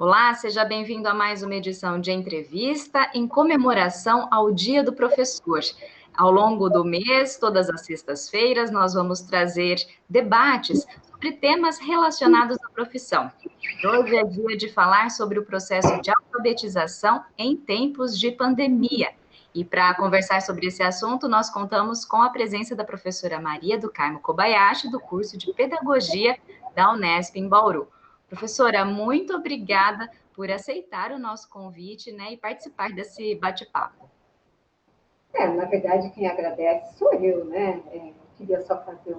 Olá, seja bem-vindo a mais uma edição de entrevista em comemoração ao Dia do Professor. Ao longo do mês, todas as sextas-feiras, nós vamos trazer debates sobre temas relacionados à profissão. Hoje é dia de falar sobre o processo de alfabetização em tempos de pandemia. E para conversar sobre esse assunto, nós contamos com a presença da professora Maria do Carmo Kobayashi, do curso de Pedagogia da Unesp em Bauru. Professora, muito obrigada por aceitar o nosso convite, né, e participar desse bate-papo. Na verdade, quem agradece sou eu, né? Queria só fazer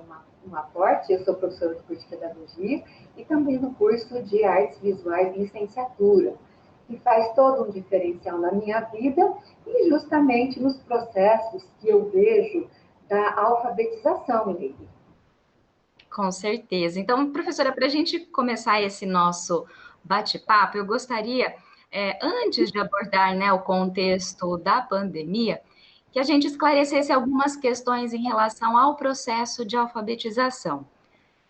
um aporte. Eu sou professora do curso de Pedagogia e também no curso de Artes Visuais e Licenciatura, que faz todo um diferencial na minha vida e justamente nos processos que eu vejo da alfabetização, Leide. Com certeza. Então, professora, para a gente começar esse nosso bate-papo, eu gostaria, antes de abordar, né, o contexto da pandemia, que a gente esclarecesse algumas questões em relação ao processo de alfabetização.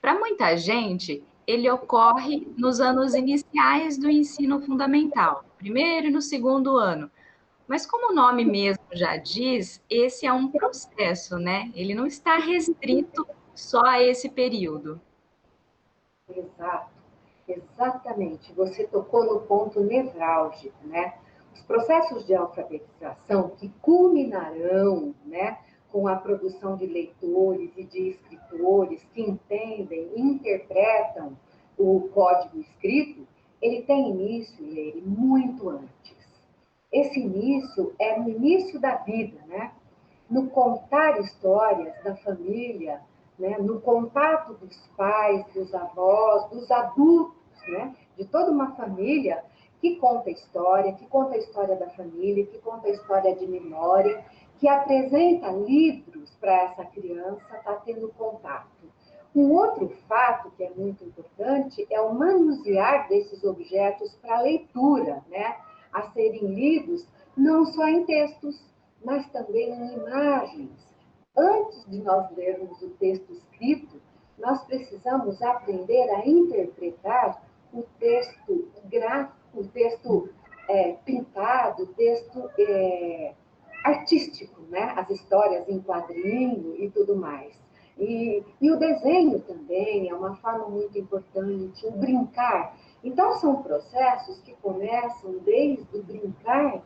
Para muita gente, ele ocorre nos anos iniciais do ensino fundamental, no primeiro e no segundo ano. Mas como o nome mesmo já diz, esse é um processo, né? Ele não está restrito só a esse período. Exato, exatamente. Você tocou no ponto nevrálgico, né? Os processos de alfabetização que culminarão, né, com a produção de leitores e de escritores que entendem e interpretam o código escrito, ele tem início, Leire, muito antes. Esse início é no início da vida, né? No contar histórias da família, né? No contato dos pais, dos avós, dos adultos, né? De toda uma família que conta a história da família, que conta a história de memória, que apresenta livros para essa criança estar tendo contato. Um outro fato que é muito importante é o manusear desses objetos para leitura, né? A serem lidos não só em textos, mas também em imagens. Antes de nós lermos o texto escrito, nós precisamos aprender a interpretar o texto gráfico, o texto pintado, o texto artístico, né? As histórias em quadrinho e tudo mais. E o desenho também é uma forma muito importante, o brincar. Então, são processos que começam desde o brincar,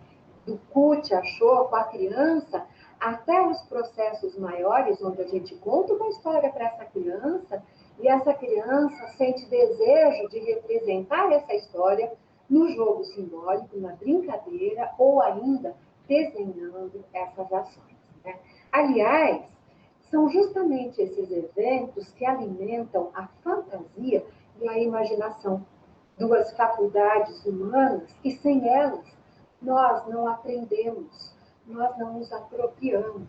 do cut, achou, com a criança, até os processos maiores, onde a gente conta uma história para essa criança, e essa criança sente desejo de representar essa história no jogo simbólico, na brincadeira, ou ainda desenhando essas ações, né? Aliás, são justamente esses eventos que alimentam a fantasia e a imaginação, duas faculdades humanas que sem elas nós não aprendemos, nós não nos apropriamos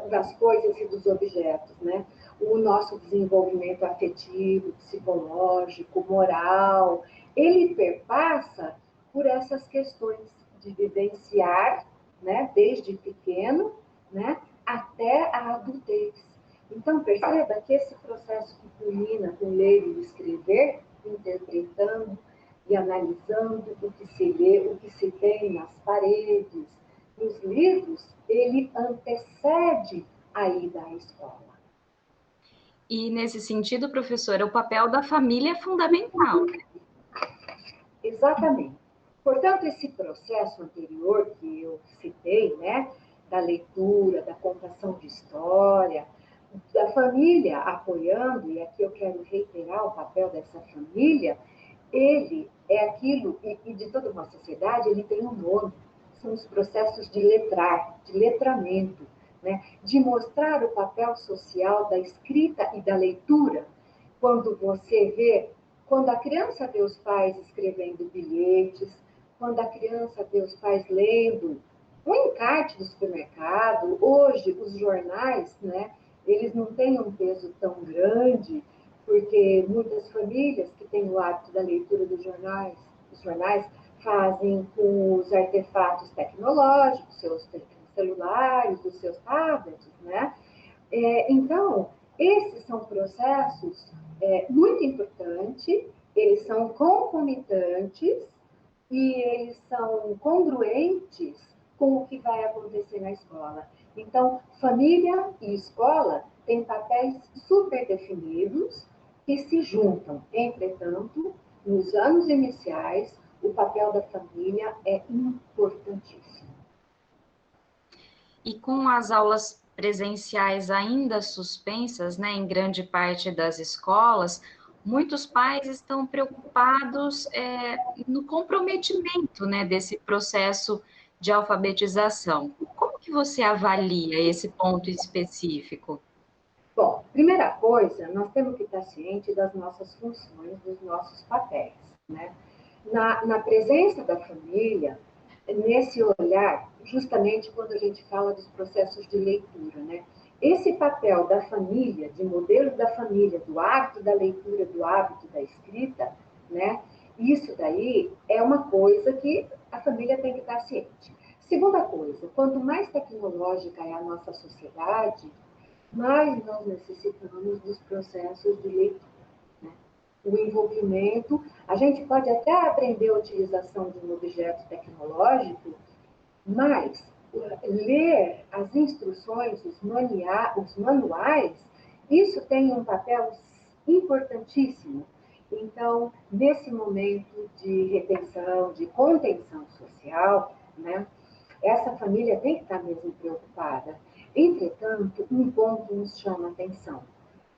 das coisas e dos objetos, né? O nosso desenvolvimento afetivo, psicológico, moral, ele perpassa por essas questões de vivenciar, né, desde pequeno, né, até a adultez. Então, perceba que esse processo que culmina com ler e escrever, interpretando e analisando o que se lê, o que se tem nas paredes, nos livros, ele antecede a ida à escola. E, nesse sentido, professora, o papel da família é fundamental. Exatamente. Portanto, esse processo anterior que eu citei, né, da leitura, da contação de história, da família apoiando, e aqui eu quero reiterar o papel dessa família, ele é aquilo, e de toda uma sociedade, ele tem um nome, são os processos de letrar, de letramento, né? De mostrar o papel social da escrita e da leitura. Quando você vê, quando a criança vê os pais escrevendo bilhetes, quando a criança vê os pais lendo um encarte do supermercado, hoje os jornais, né? Eles não têm um peso tão grande, porque muitas famílias que têm o hábito da leitura dos jornais, os jornais fazem com os artefatos tecnológicos, seus celulares, os seus tablets, né? Então, esses são processos muito importantes eles são concomitantes e eles são congruentes com o que vai acontecer na escola. Então, família e escola têm papéis super definidos que se juntam. Entretanto, nos anos iniciais, o papel da família é importantíssimo. E com as aulas presenciais ainda suspensas, né, em grande parte das escolas, muitos pais estão preocupados no comprometimento, né, desse processo de alfabetização. Como que você avalia esse ponto específico? Bom, primeira coisa, nós temos que estar cientes das nossas funções, dos nossos papéis, né? Na presença da família, nesse olhar, justamente quando a gente fala dos processos de leitura, né? Esse papel da família, de modelo da família, do hábito da leitura, do hábito da escrita, né? Isso daí é uma coisa que a família tem que estar ciente. Segunda coisa, quanto mais tecnológica é a nossa sociedade, mais nós necessitamos dos processos de leitura. O envolvimento, a gente pode até aprender a utilização de um objeto tecnológico, mas ler as instruções, os manuais, isso tem um papel importantíssimo. Então, nesse momento de retenção, de contenção social, né, essa família tem que estar mesmo preocupada. Entretanto, um ponto nos chama a atenção,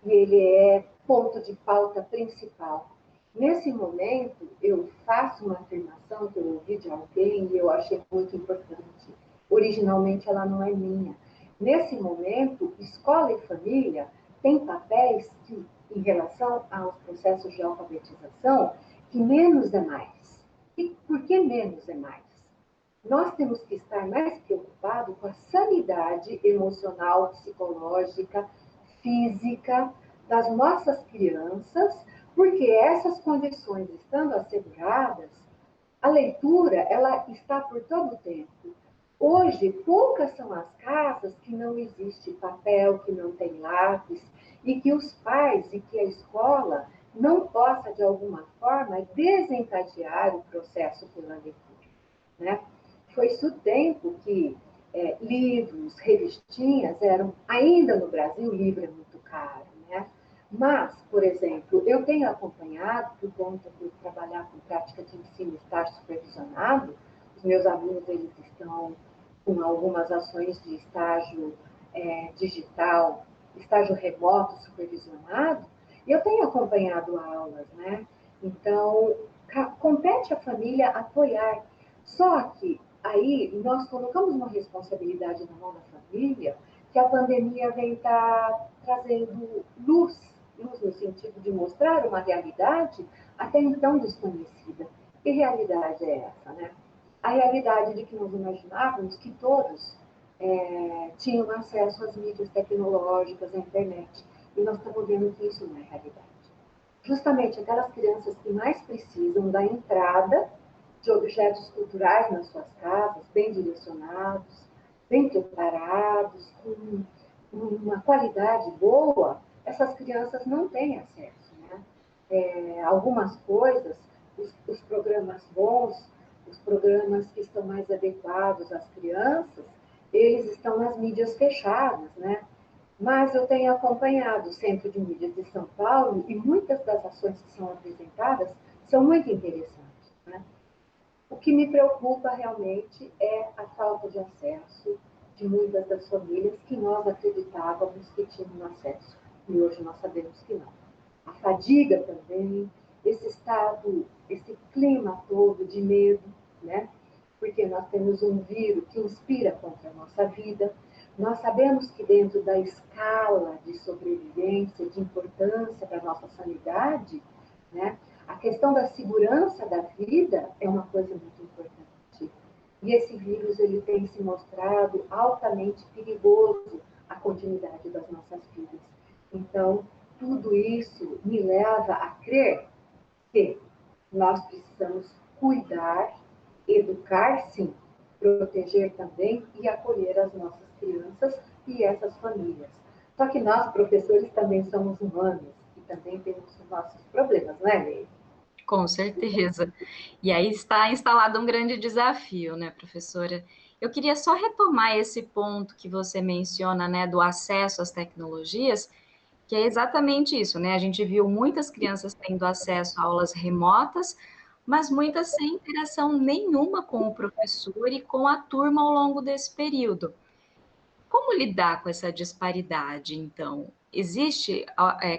e ele é ponto de pauta principal. Nesse momento, eu faço uma afirmação que eu ouvi de alguém e eu achei muito importante. Originalmente, ela não é minha. Nesse momento, escola e família têm papéis que, em relação aos processos de alfabetização, que menos é mais. E por que menos é mais? Nós temos que estar mais preocupados com a sanidade emocional, psicológica, física das nossas crianças, porque essas condições estando asseguradas, a leitura ela está por todo o tempo. Hoje, poucas são as casas que não existe papel, que não tem lápis, e que os pais e que a escola não possa, de alguma forma, desencadear o processo pela leitura, né? Foi-se o tempo que livros, revistinhas eram, ainda no Brasil, o livro é muito caro, né? Mas, por exemplo, eu tenho acompanhado, por conta de trabalhar com prática de ensino e estar supervisionado, os meus alunos eles estão com algumas ações de estágio digital, estágio remoto supervisionado, e eu tenho acompanhado aulas, né? Então, compete à família apoiar. Só que aí nós colocamos uma responsabilidade na mão da família que a pandemia vem estar trazendo luz, luz no sentido de mostrar uma realidade até então desconhecida. Que realidade é essa, né? A realidade de que nós imaginávamos que todos tinham acesso às mídias tecnológicas, à internet. E nós estamos vendo que isso não é realidade. Justamente aquelas crianças que mais precisam da entrada de objetos culturais nas suas casas, bem direcionados, bem preparados, com uma qualidade boa, essas crianças não têm acesso, né? Algumas coisas, os programas bons, os programas que estão mais adequados às crianças, eles estão nas mídias fechadas, né? Mas eu tenho acompanhado o Centro de Mídias de São Paulo e muitas das ações que são apresentadas são muito interessantes, né? O que me preocupa realmente é a falta de acesso de muitas das famílias que nós acreditávamos que tinham acesso e hoje nós sabemos que não. A fadiga também, esse estado, esse clima todo de medo, né? Porque nós temos um vírus que inspira contra a nossa vida. Nós sabemos que dentro da escala de sobrevivência, de importância para a nossa sanidade, né? A questão da segurança da vida é uma coisa muito importante. E esse vírus ele tem se mostrado altamente perigoso à continuidade das nossas vidas. Então, tudo isso me leva a crer que nós precisamos cuidar, educar, sim, proteger também e acolher as nossas crianças e essas famílias. Só que nós, professores, também somos humanos e também temos os nossos problemas, não é, Leila? Com certeza. E aí está instalado um grande desafio, né, professora? Eu queria só retomar esse ponto que você menciona, né, do acesso às tecnologias, que é exatamente isso, né? A gente viu muitas crianças tendo acesso a aulas remotas, mas muitas sem interação nenhuma com o professor e com a turma ao longo desse período. Como lidar com essa disparidade, então? Existe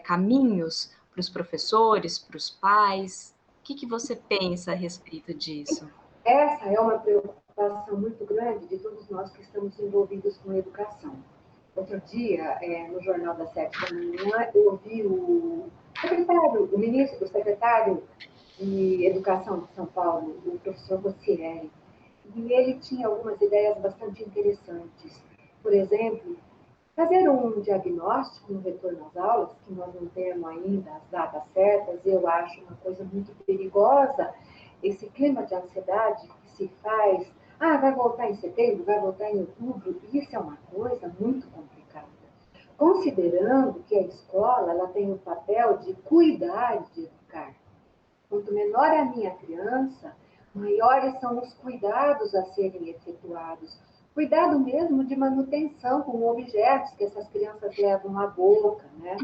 caminhos para os professores, para os pais? O que você pensa a respeito disso? Essa é uma preocupação muito grande de todos nós que estamos envolvidos com educação. Outro dia, no Jornal das 7 da manhã, eu ouvi o secretário de Educação de São Paulo, o professor Rossieri, e ele tinha algumas ideias bastante interessantes. Por exemplo, fazer um diagnóstico no retorno às aulas, que nós não temos ainda as datas certas, eu acho uma coisa muito perigosa, esse clima de ansiedade que se faz, vai voltar em setembro, vai voltar em outubro, isso é uma coisa muito complicada. Considerando que a escola ela tem o papel de cuidar, de educar. Quanto menor é a minha criança, maiores são os cuidados a serem efetuados. Cuidado mesmo de manutenção com objetos que essas crianças levam à boca, né?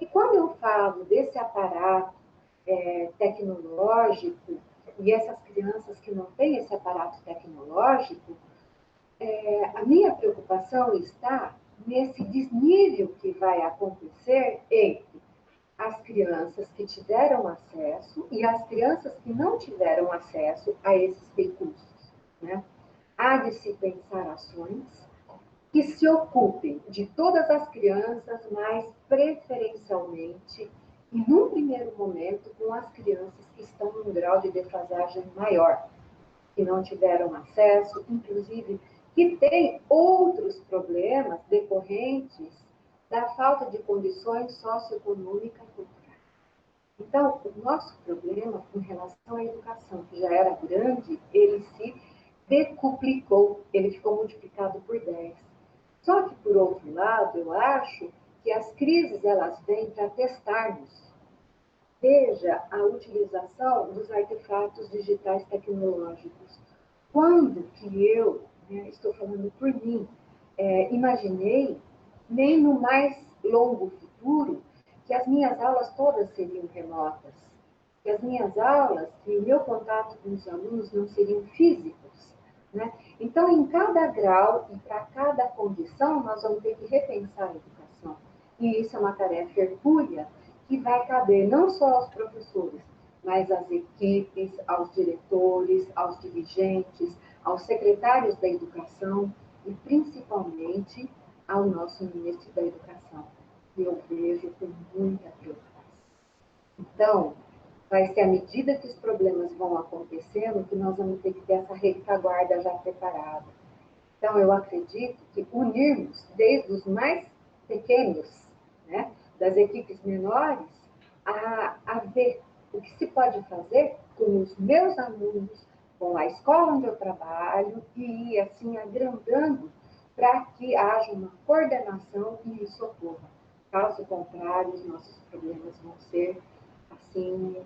E quando eu falo desse aparato tecnológico, e essas crianças que não têm esse aparato tecnológico, a minha preocupação está nesse desnível que vai acontecer entre as crianças que tiveram acesso e as crianças que não tiveram acesso a esses recursos. Né? Há de se pensar ações que se ocupem de todas as crianças, mas preferencialmente, e num primeiro momento, com as crianças que estão num grau de defasagem maior, que não tiveram acesso, inclusive que têm outros problemas decorrentes da falta de condições socioeconômicas e culturais. Então, o nosso problema com relação à educação, que já era grande, ele se decuplicou, ele ficou multiplicado por 10. Só que, por outro lado, eu acho que as crises elas vêm para testar-nos. Veja a utilização dos artefatos digitais tecnológicos. Quando que eu, estou falando por mim, imaginei, nem no mais longo futuro, que as minhas aulas todas seriam remotas, que as minhas aulas e o meu contato com os alunos não seriam físicos. Né? Então, em cada grau e para cada condição, nós vamos ter que repensar a educação. E isso é uma tarefa hercúlea que vai caber não só aos professores, mas às equipes, aos diretores, aos dirigentes, aos secretários da educação e principalmente ao nosso ministro da Educação, que eu vejo com muita preocupação. Então, vai ser à medida que os problemas vão acontecendo que nós vamos ter que ter essa retaguarda já preparada. Então, eu acredito que unirmos desde os mais pequenos, né, das equipes menores, a ver o que se pode fazer com os meus alunos, com a escola onde eu trabalho, e ir assim agrandando para que haja uma coordenação e isso ocorra. Caso contrário, os nossos problemas vão ser assim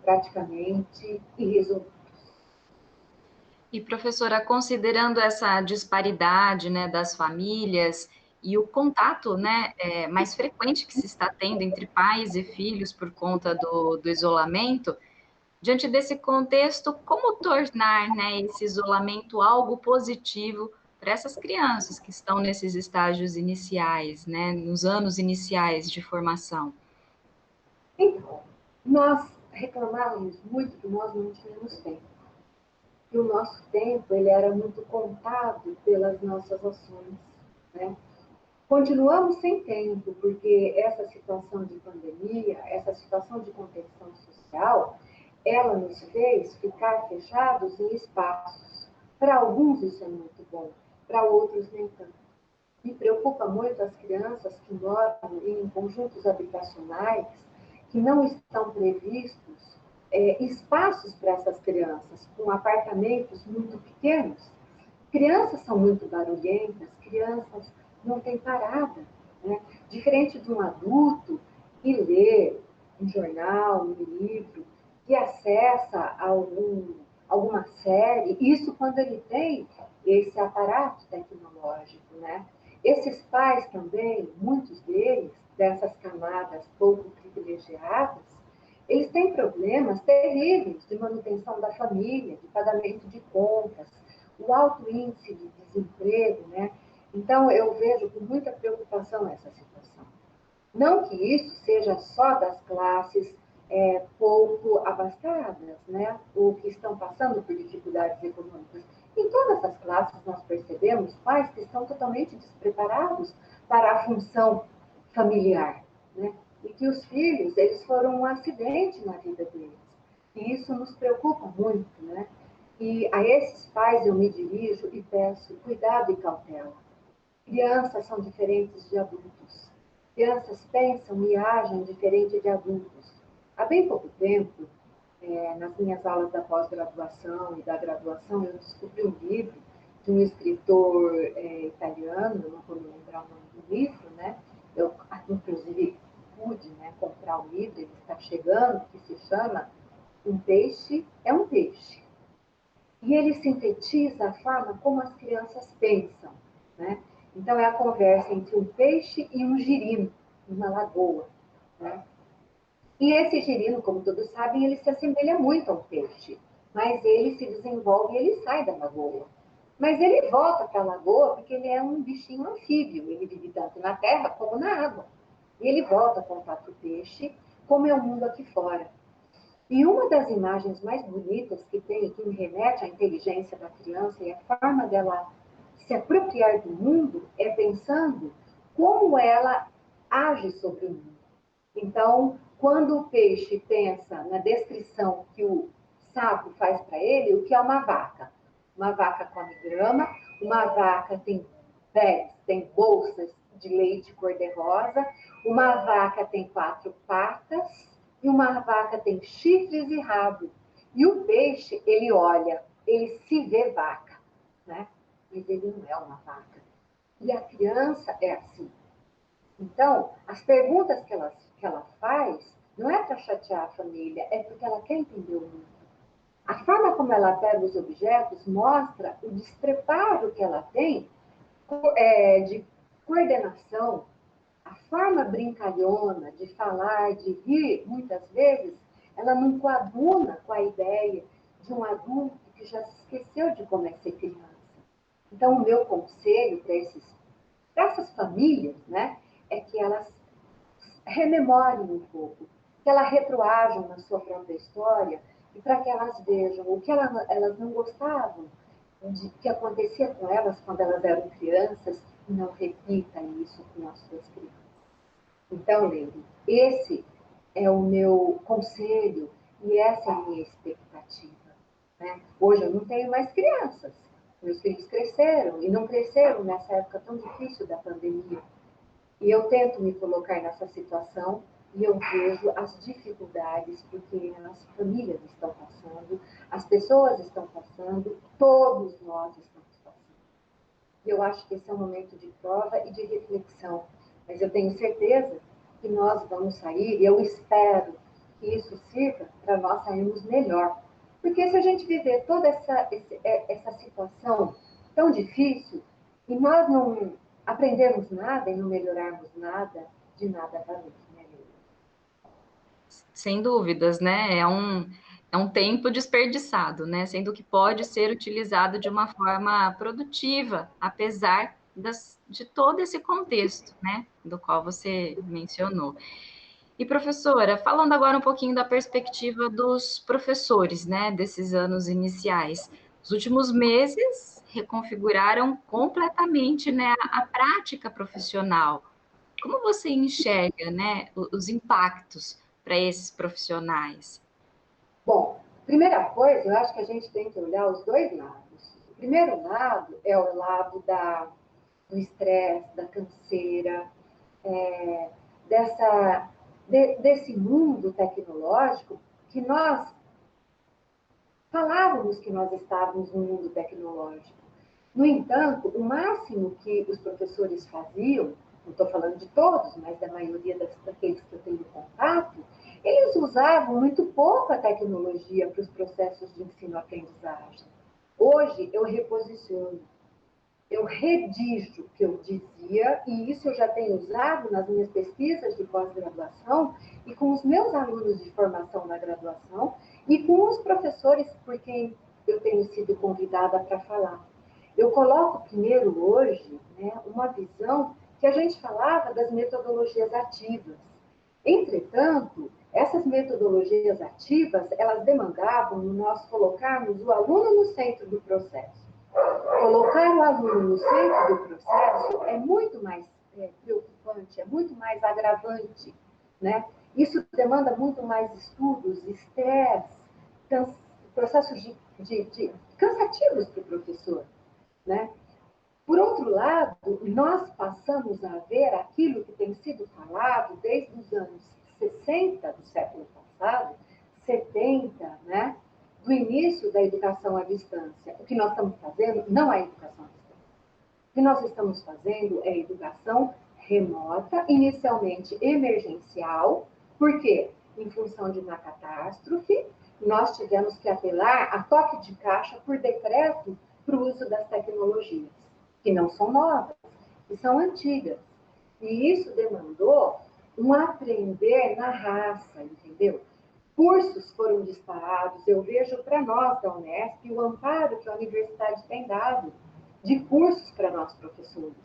praticamente irresolvíveis. E, professora, considerando essa disparidade, né, das famílias e o contato, né, mais frequente que se está tendo entre pais e filhos por conta do isolamento, diante desse contexto, como tornar, né, esse isolamento algo positivo para essas crianças que estão nesses estágios iniciais, né, nos anos iniciais de formação? Então, nós reclamávamos muito que nós não tínhamos tempo. E o nosso tempo ele era muito contado pelas nossas ações. Né? Continuamos sem tempo, porque essa situação de pandemia, essa situação de contenção social, ela nos fez ficar fechados em espaços. Para alguns isso é muito bom, para outros nem tanto. Me preocupa muito as crianças que moram em conjuntos habitacionais que não estão previstos espaços para essas crianças, com apartamentos muito pequenos. Crianças são muito barulhentas, crianças não têm parada. Né? Diferente de um adulto que lê um jornal, um livro, que acessa alguma série, isso quando ele tem esse aparato tecnológico, né? Esses pais também, muitos deles, dessas camadas pouco privilegiadas, eles têm problemas terríveis de manutenção da família, de pagamento de contas, o alto índice de desemprego, né? Então, eu vejo com muita preocupação essa situação. Não que isso seja só das classes pouco abastadas, né? Ou que estão passando por dificuldades econômicas. Em todas as classes, nós percebemos pais que estão totalmente despreparados para a função familiar, né? E que os filhos, eles foram um acidente na vida deles. E isso nos preocupa muito, né? E a esses pais eu me dirijo e peço cuidado e cautela. Crianças são diferentes de adultos. Crianças pensam e agem diferente de adultos. Há bem pouco tempo, nas minhas aulas da pós-graduação e da graduação, eu descobri um livro de um escritor italiano, eu não vou me lembrar o nome do livro, né? Eu, inclusive, pude, né, comprar o livro, ele está chegando, que se chama Um Peixe é um Peixe. E ele sintetiza a forma como as crianças pensam, né? Então, é a conversa entre um peixe e um girino, numa lagoa, né? E esse girino, como todos sabem, ele se assemelha muito a um peixe, mas ele se desenvolve e ele sai da lagoa. Mas ele volta para a lagoa porque ele é um bichinho anfíbio, ele vive tanto na terra como na água. E ele volta a contar para o peixe como é o mundo aqui fora. E uma das imagens mais bonitas que tem, que me remete à inteligência da criança e a forma dela se apropriar do mundo, é pensando como ela age sobre o mundo. Então, quando o peixe pensa na descrição que o sapo faz para ele, o que é uma vaca? Uma vaca come grama, uma vaca tem pés, tem bolsas de leite cor-de-rosa, uma vaca tem 4 patas e uma vaca tem chifres e rabo. E o peixe, ele olha, ele se vê vaca, né? Mas ele não é uma vaca. E a criança é assim. Então, as perguntas que ela faz não é para chatear a família, é porque ela quer entender o mundo. A forma como ela pega os objetos mostra o despreparo que ela tem de coordenação, a forma brincalhona de falar, de rir, muitas vezes, ela não coaduna com a ideia de um adulto que já se esqueceu de como é ser criança. Então, o meu conselho para essas famílias, né, é que elas rememorem um pouco, que elas retroajam na sua própria história e para que elas vejam o que elas não gostavam de que acontecia com elas quando elas eram crianças e não repita isso com as suas crianças. Então, Leire, esse é o meu conselho e essa é a minha expectativa. Né? Hoje eu não tenho mais crianças. Meus filhos cresceram e não cresceram nessa época tão difícil da pandemia. E eu tento me colocar nessa situação e eu vejo as dificuldades porque as famílias estão passando, as pessoas estão passando, todos nós estamos passando. E eu acho que esse é um momento de prova e de reflexão. Mas eu tenho certeza que nós vamos sair, e eu espero que isso sirva para nós sairmos melhor. Porque se a gente viver toda essa situação tão difícil e nós não aprendermos nada e não melhorarmos nada, de nada valeu, né, Lili? Sem dúvidas, né? É um tempo desperdiçado, né? Sendo que pode ser utilizado de uma forma produtiva, apesar de todo esse contexto, né? Do qual você mencionou. E, professora, falando agora um pouquinho da perspectiva dos professores, né? Desses anos iniciais. Os últimos meses reconfiguraram completamente, né, a prática profissional. Como você enxerga, né, os impactos para esses profissionais? Bom, primeira coisa, eu acho que a gente tem que olhar os dois lados. O primeiro lado é o lado do estresse, da canseira, é, desse mundo tecnológico que nós falávamos que nós estávamos no mundo tecnológico. No entanto, o máximo que os professores faziam, não estou falando de todos, mas da maioria daqueles que eu tenho contato, eles usavam muito pouco a tecnologia para os processos de ensino-aprendizagem. Hoje, eu reposiciono, eu redijo o que eu dizia, e isso eu já tenho usado nas minhas pesquisas de pós-graduação e com os meus alunos de formação na graduação e com os professores por quem eu tenho sido convidada para falar. Eu coloco primeiro hoje, né, uma visão que a gente falava das metodologias ativas. Entretanto, essas metodologias ativas, elas demandavam nós colocarmos o aluno no centro do processo. Colocar o aluno no centro do processo é muito mais preocupante, é muito mais agravante, né? Isso demanda muito mais estudos, estresse, processos cansativos para o professor, né? Por outro lado, nós passamos a ver aquilo que tem sido falado desde os anos 60 do século passado, 70, né? Do início da educação à distância. O que nós estamos fazendo não é educação à distância. O que nós estamos fazendo é educação remota, inicialmente emergencial. Por quê? Em função de uma catástrofe, nós tivemos que apelar a toque de caixa por decreto para o uso das tecnologias, que não são novas, que são antigas. E isso demandou um aprender na raça, entendeu? Cursos foram disparados, eu vejo para nós da Unesp o amparo que a universidade tem dado de cursos para nós professores,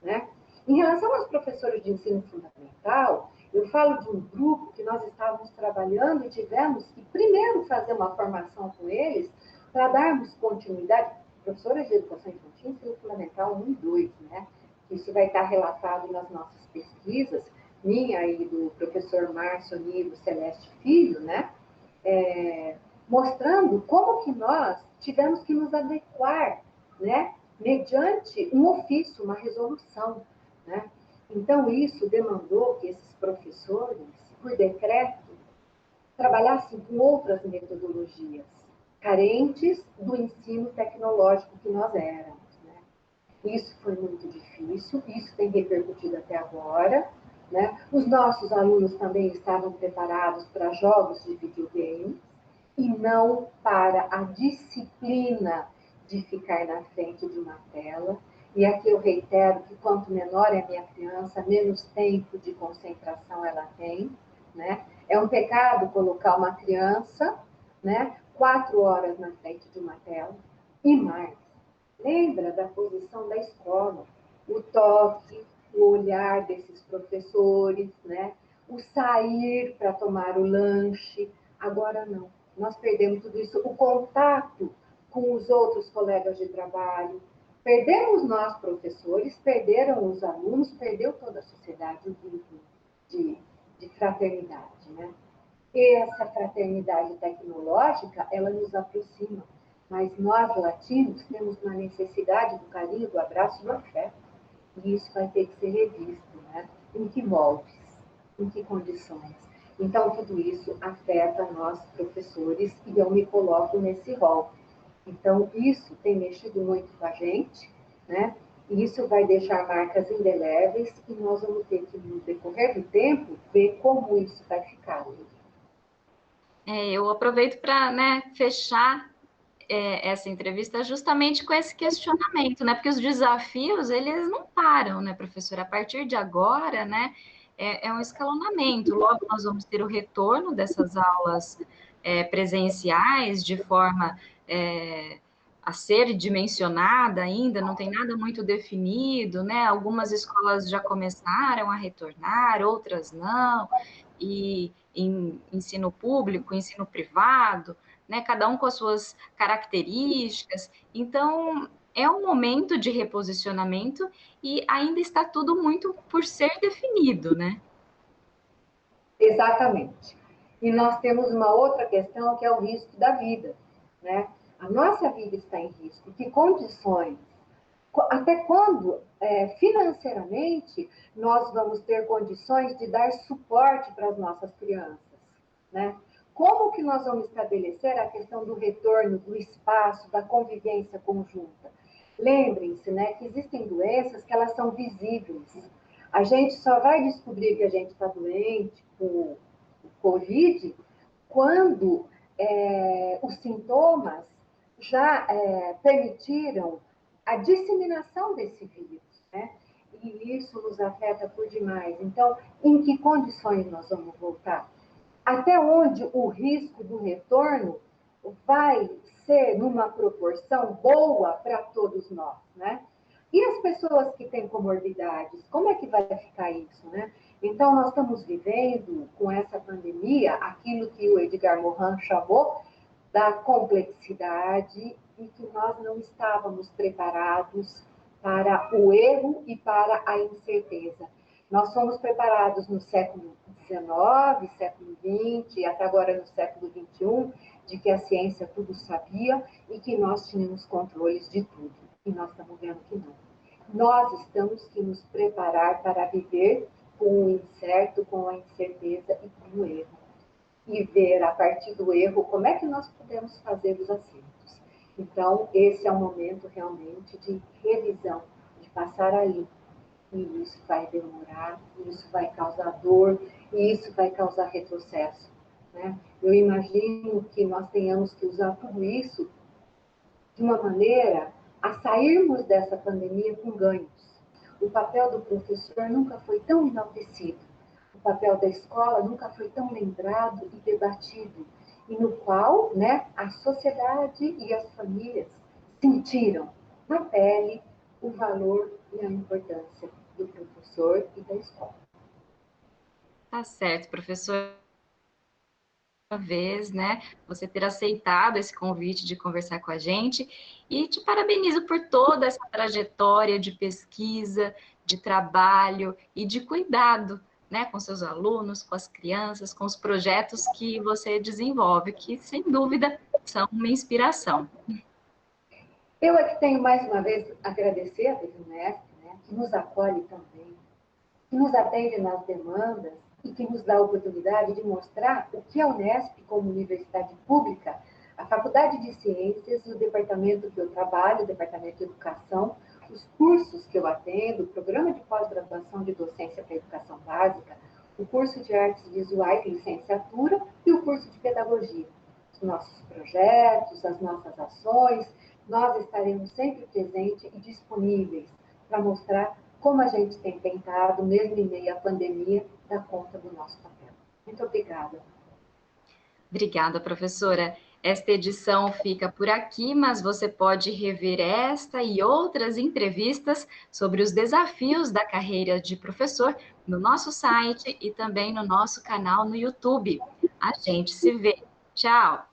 né? Em relação aos professores de ensino fundamental, eu falo de um grupo que nós estávamos trabalhando e tivemos que primeiro fazer uma formação com eles para darmos continuidade, professores de educação infantil, ensino fundamental 1 e 2, né? Isso vai estar relatado nas nossas pesquisas, minha e do professor Márcio Nivo Celeste Filho, né? Mostrando como que nós tivemos que nos adequar, né? Mediante um ofício, uma resolução, né? Então, isso demandou que esses professores, por decreto, trabalhassem com outras metodologias, carentes do ensino tecnológico que nós éramos, né? Isso foi muito difícil, isso tem repercutido até agora, né? Os nossos alunos também estavam preparados para jogos de videogame e não para a disciplina de ficar na frente de uma tela. E aqui eu reitero que quanto menor é a minha criança, menos tempo de concentração ela tem, né? É um pecado colocar uma criança, né, 4 horas na frente de uma tela e mais. Lembra da posição da escola, o toque, o olhar desses professores, né? O sair para tomar o lanche. Agora não. Nós perdemos tudo isso, o contato com os outros colegas de trabalho. Perdemos nós, professores, perderam os alunos, perdeu toda a sociedade o vínculo de fraternidade, né? E essa fraternidade tecnológica, ela nos aproxima. Mas nós, latinos, temos uma necessidade do carinho, do abraço e do afeto. E isso vai ter que ser revisto, né? Em que moldes, em que condições. Então, tudo isso afeta nós, professores, e eu me coloco nesse rol. Então, isso tem mexido muito com a gente, né? E isso vai deixar marcas indeléveis e nós vamos ter que, no decorrer do tempo, ver como isso vai ficar. Eu aproveito para, né, fechar essa entrevista justamente com esse questionamento, né? Porque os desafios, eles não param, né, professora? A partir de agora, né, é um escalonamento. Logo nós vamos ter o retorno dessas aulas presenciais de forma a ser dimensionada ainda, não tem nada muito definido, né? Algumas escolas já começaram a retornar, outras não, e em ensino público, ensino privado, né? Cada um com as suas características. Então, é um momento de reposicionamento e ainda está tudo muito por ser definido, né? Exatamente. E nós temos uma outra questão que é o risco da vida, né? A nossa vida está em risco. Que condições? Até quando, financeiramente, nós vamos ter condições de dar suporte para as nossas crianças, né? Como que nós vamos estabelecer a questão do retorno, do espaço, da convivência conjunta? Lembrem-se, né, que existem doenças que elas são visíveis. A gente só vai descobrir que a gente está doente com o Covid quando os sintomas já permitiram a disseminação desse vírus, né? E isso nos afeta por demais. Então, em que condições nós vamos voltar? Até onde o risco do retorno vai ser numa proporção boa para todos nós, né? E as pessoas que têm comorbidades, como é que vai ficar isso, né? Então, nós estamos vivendo com essa pandemia aquilo que o Edgar Morin chamou da complexidade e que nós não estávamos preparados para o erro e para a incerteza. Nós fomos preparados no século XIX, século XX, e até agora no século XXI, de que a ciência tudo sabia e que nós tínhamos controles de tudo. E nós estamos vendo que não. Nós estamos que nos preparar para viver com o incerto, com a incerteza e com o erro. E ver, a partir do erro, como é que nós podemos fazer os acertos. Então, esse é o momento realmente de revisão, de passar a limpo. E isso vai demorar, isso vai causar dor, e isso vai causar retrocesso, né? Eu imagino que nós tenhamos que usar tudo isso de uma maneira a sairmos dessa pandemia com ganhos. O papel do professor nunca foi tão enaltecido. O papel da escola nunca foi tão lembrado e debatido, e no qual, né, a sociedade e as famílias sentiram na pele o valor e a importância do professor e da escola. Tá certo, professor. Uma vez, né, você ter aceitado esse convite de conversar com a gente e te parabenizo por toda essa trajetória de pesquisa, de trabalho e de cuidado, né, com seus alunos, com as crianças, com os projetos que você desenvolve, que sem dúvida são uma inspiração. Eu é que tenho mais uma vez agradecer a Unesp, né, que nos acolhe também, que nos atende nas demandas e que nos dá a oportunidade de mostrar o que a Unesp, como universidade pública, a Faculdade de Ciências e o departamento que eu trabalho, o departamento de Educação, os cursos que eu atendo, o programa de pós-graduação de docência para educação básica, o curso de artes visuais e licenciatura e o curso de pedagogia. Os nossos projetos, as nossas ações, nós estaremos sempre presentes e disponíveis para mostrar como a gente tem tentado, mesmo em meio à pandemia, dar conta do nosso papel. Muito obrigada. Obrigada, professora. Esta edição fica por aqui, mas você pode rever esta e outras entrevistas sobre os desafios da carreira de professor no nosso site e também no nosso canal no YouTube. A gente se vê. Tchau!